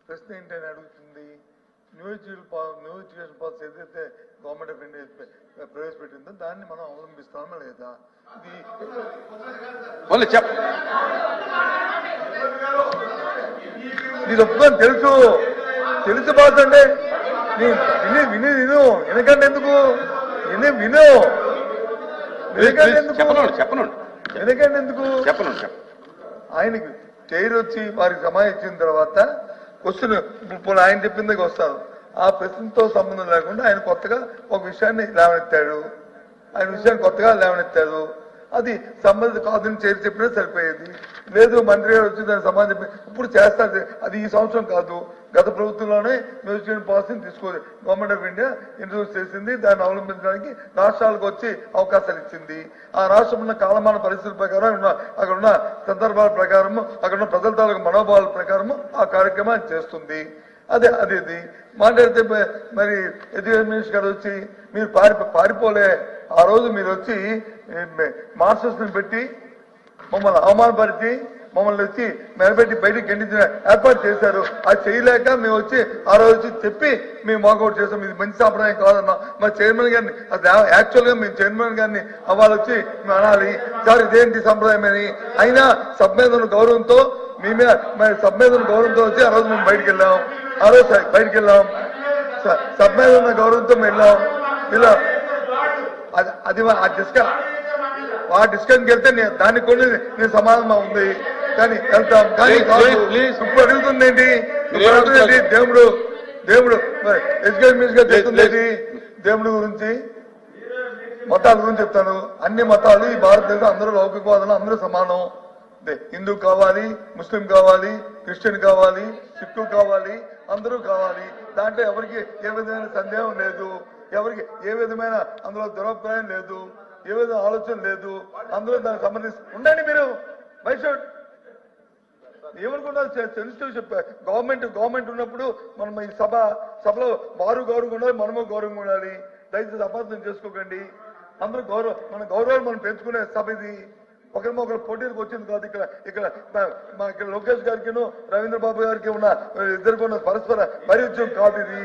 ప్రశ్న ఏంటని అడుగుతుంది. న్యూ ఎడ్యుకేషన్ పాలసీ ఏదైతే గవర్నమెంట్ ఆఫ్ ఇండియా ప్రవేశపెట్టిందో దాన్ని మనం అవలంబిస్తామా లేదా? ఇది ఒప్పుకొని తెలుసు బాస్ అంటే విని ఎందుకంటే ఎందుకు ఆయనకి చైర్ వచ్చి వారికి సమాధానం ఇచ్చిన తర్వాత క్వశ్చన్ ఇప్పుడు ఆయన చెప్పిందికి వస్తాను. ఆ ప్రశ్నతో సంబంధం లేకుండా ఆయన కొత్తగా ఒక విషయాన్ని లేవనెత్తాడు. అది సంబంధిత కాదని చేరి చెప్పినా సరిపోయేది. లేదు మంత్రి గారు వచ్చి దానికి సమాధానం చెప్పి ఇప్పుడు చేస్తారు. అది ఈ సంవత్సరం కాదు, గత ప్రభుత్వంలోనే మ్యూజియం పాలసీని తీసుకోవాలి. గవర్నమెంట్ ఆఫ్ ఇండియా ఇంట్రడ్యూస్ చేసింది. దాన్ని అవలంబించడానికి రాష్ట్రాలకు వచ్చి అవకాశాలు ఇచ్చింది. ఆ రాష్ట్రం ఉన్న కాలమాన పరిస్థితుల ప్రకారం అక్కడ ఉన్న సందర్భాల ప్రకారము అక్కడ ఉన్న ప్రజల తాలూకు మనోభావాల ప్రకారము ఆ కార్యక్రమాన్ని చేస్తుంది. అదే మాట్లాడితే మరి ఎడ్యుకేషన్ మినిస్టర్ గారు వచ్చి మీరు పారిపోలే. ఆ రోజు మీరు వచ్చి మాస్టర్స్ ని పెట్టి మమ్మల్ని అవమానపరిచి మమ్మల్ని వచ్చి మెరబెట్టి బయటికి గెండించిన ఏర్పాటు చేశారు. అది చేయలేక మేము వచ్చి ఆ రోజు వచ్చి చెప్పి మేము వాకౌట్ చేస్తాం. ఇది మంచి సాంప్రదాయం కాదన్నా. మా చైర్మన్ గారిని యాక్చువల్ గా మేము చైర్మన్ గారిని వాళ్ళు వచ్చి మేము అనాలి, సార్ ఇదేంటి సంప్రదాయం అని. అయినా సబ్మేధన గౌరవంతో వచ్చి ఆ రోజు మేము బయటికి వెళ్ళాం. సబ్మేధన గౌరవంతో మేము వెళ్ళాం. ఇలా అది ఆ డిస్కషన్కి వెళ్తే దానికి కూడా నేను సమాధానం ఉంది కానీ వెళ్తాం. కానీ ఇప్పుడు అడుగుతుంది ఏంటి? దేవుడు ఎడ్యుకేషన్ మినిస్టర్ చెప్తుంది దేవుడి గురించి, మతాల గురించి చెప్తాను. అన్ని మతాలు ఈ భారతదేశం అందరూ లౌకికవాదులు, అందరూ సమానం. హిందూ కావాలి, ముస్లిం కావాలి, క్రిస్టియన్ కావాలి, సిక్కు కావాలి, అందరూ కావాలి. దాంట్లో ఎవరికి ఏ విధమైన సందేహం లేదు, ఎవరికి ఏ విధమైన అందులో దురభిప్రాయం లేదు, ఏ విధమైన ఆలోచన లేదు. అందులో దానికి సంబంధించి ఉండండి. మీరు వైషుడ్ ఏమనుకుంటారు? సెన్సిటివ్ చెప్పారు. గవర్నమెంట్ ఉన్నప్పుడు మనం ఈ సభలో వారు గౌరవంగా ఉండాలి, మనము గౌరవంగా ఉండాలి. దయచేసి అపార్థం చేసుకోకండి. అందరూ మన గౌరవాలు మనం పెంచుకునే సభ ఇది. ఒకరి పోటీలకు వచ్చింది కాదు. ఇక్కడ లోకేష్ గారికి రవీంద్ర బాబు గారికి ఉన్న ఇద్దరికి ఉన్న పరస్పర వైరుధ్యం కాదు. ఇది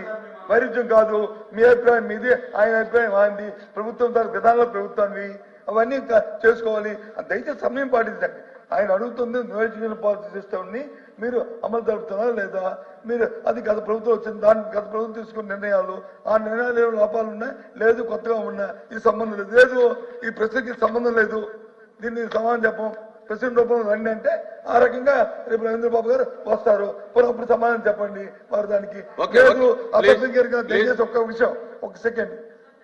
వైరుధ్యం కాదు. మీ అభిప్రాయం మీది, ఆయన అభిప్రాయం ఆయనది, ప్రభుత్వం దాని విధానంలో ప్రభుత్వాన్ని అవన్నీ చేసుకోవాలి. దయచేసి సమయం పాటించండి. ఆయన అడుగుతుంది న్యూ ఎడ్యుకేషన్ పాలసీ సిస్టమ్ని మీరు అమలు జరుపుతున్నారా లేదా? మీరు అది గత ప్రభుత్వం వచ్చింది, దాన్ని గత ప్రభుత్వం తీసుకున్న నిర్ణయాలు, ఆ నిర్ణయాలు ఏమైనా లోపాలు ఉన్నాయి, లేదు కొత్తగా ఉన్నాయి, ఈ సంబంధం లేదు, ఈ ప్రశ్నకి సంబంధం లేదు, దీన్ని సమాధానం చెప్పం, ప్రెసిడెంట్ రూపంలో రండి అంటే ఆ రకంగా రేపు రవీంద్ర బాబు గారు వస్తారు. అప్పుడు సమాధానం చెప్పండి వారు దానికి. లేదు ఆ ప్రెసిడెంట్ గారికి దయచేసి ఒక్క విషయం, ఒక సెకండ్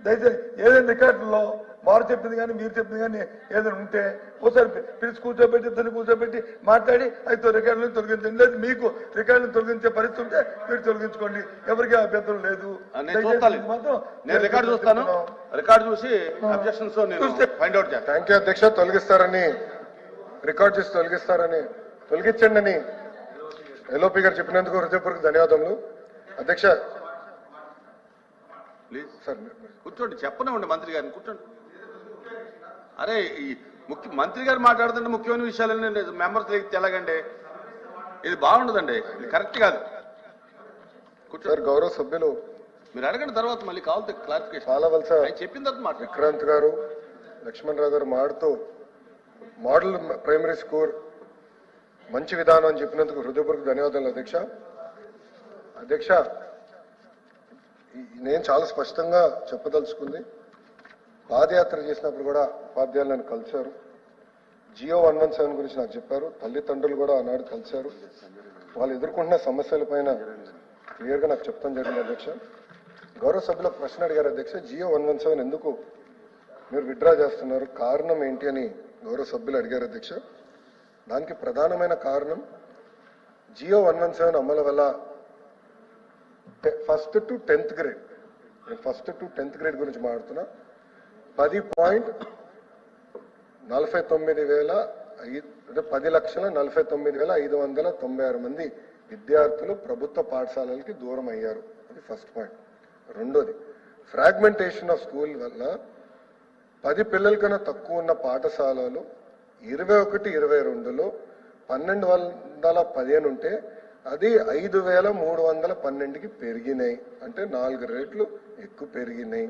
దయచేసి ఏదైనా రికార్డులో వారు చెప్పింది కానీ మీరు చెప్పింది కానీ ఏదైనా ఉంటే ఒకసారి పిలిచి కూర్చోబెట్టి ఇద్దరిని కూర్చోబెట్టి మాట్లాడి అయితే రికార్డులను తొలగించండి. లేదు మీకు రికార్డులను తొలగించే పరిస్థితి ఉంటే మీరు తొలగించుకోండి, ఎవరికి అభ్యంతరం లేదు. థ్యాంక్ యూ అధ్యక్ష. తొలగిస్తారని రికార్డ్ చేసి తొలగించండి అని ఎల్ఓపి గారు చెప్పినందుకు హృదయపూర్వక ధన్యవాదములు. అధ్యక్ష ప్లీజ్ సార్ కూర్చోండి, చెప్పనివ్వండి మంత్రి గారిని, కూర్చోండి. అరే ఈ మంత్రి గారు మాట్లాడుతుంటే ముఖ్యమైన విషయాలన్నీ మెంబర్స్ తెలగండి, ఇది బాగుండదండి, ఇది కరెక్ట్ కాదు. కూర్చోండి. గౌరవ సభ్యులు మీరు అడగండి, తర్వాత మళ్ళీ కావాలి క్లారిఫికేషన్. చాలా వలస చెప్పిన తర్వాత మాట విక్రాంత్ గారు, లక్ష్మణ్ రావు గారు మాడుతూ మోడల్ ప్రైమరీ స్కూల్ మంచి విధానం అని చెప్పినందుకు హృదయపూర్వక ధన్యవాదాలు అధ్యక్ష. అధ్యక్ష నేను చాలా స్పష్టంగా చెప్పదలుచుకుంది, పాదయాత్ర చేసినప్పుడు కూడా ఉపాధ్యాయులు నన్ను కలిశారు. జియో 117 గురించి నాకు చెప్పారు. తల్లిదండ్రులు కూడా ఆనాడు కలిశారు. వాళ్ళు ఎదుర్కొంటున్న సమస్యల పైన క్లియర్గా నాకు చెప్తాను జరిగింది అధ్యక్ష. గౌరవ సభ్యుల ప్రశ్న అడిగారు అధ్యక్ష, జియో 117 ఎందుకు మీరు విత్డ్రా చేస్తున్నారు, కారణం ఏంటి అని గౌరవ సభ్యులు అడిగారు అధ్యక్ష. దానికి ప్రధానమైన కారణం జియో 117 అమలు వల్ల ఫస్ట్ టు 10th గ్రేడ్, నేను ఫస్ట్ టు 10th గ్రేడ్ గురించి మాట్లాడుతున్నా, 10,49,596 మంది విద్యార్థులు ప్రభుత్వ పాఠశాలలకి దూరం అయ్యారు. అది ఫస్ట్ పాయింట్. రెండోది, ఫ్రాగ్మెంటేషన్ ఆఫ్ స్కూల్ వల్ల 10 పిల్లల కన్నా తక్కువ ఉన్న పాఠశాలలు 21-22లో 1215 ఉంటే అది 5,312కి పెరిగినాయి, అంటే 4 రెట్లు ఎక్కువ పెరిగినాయి.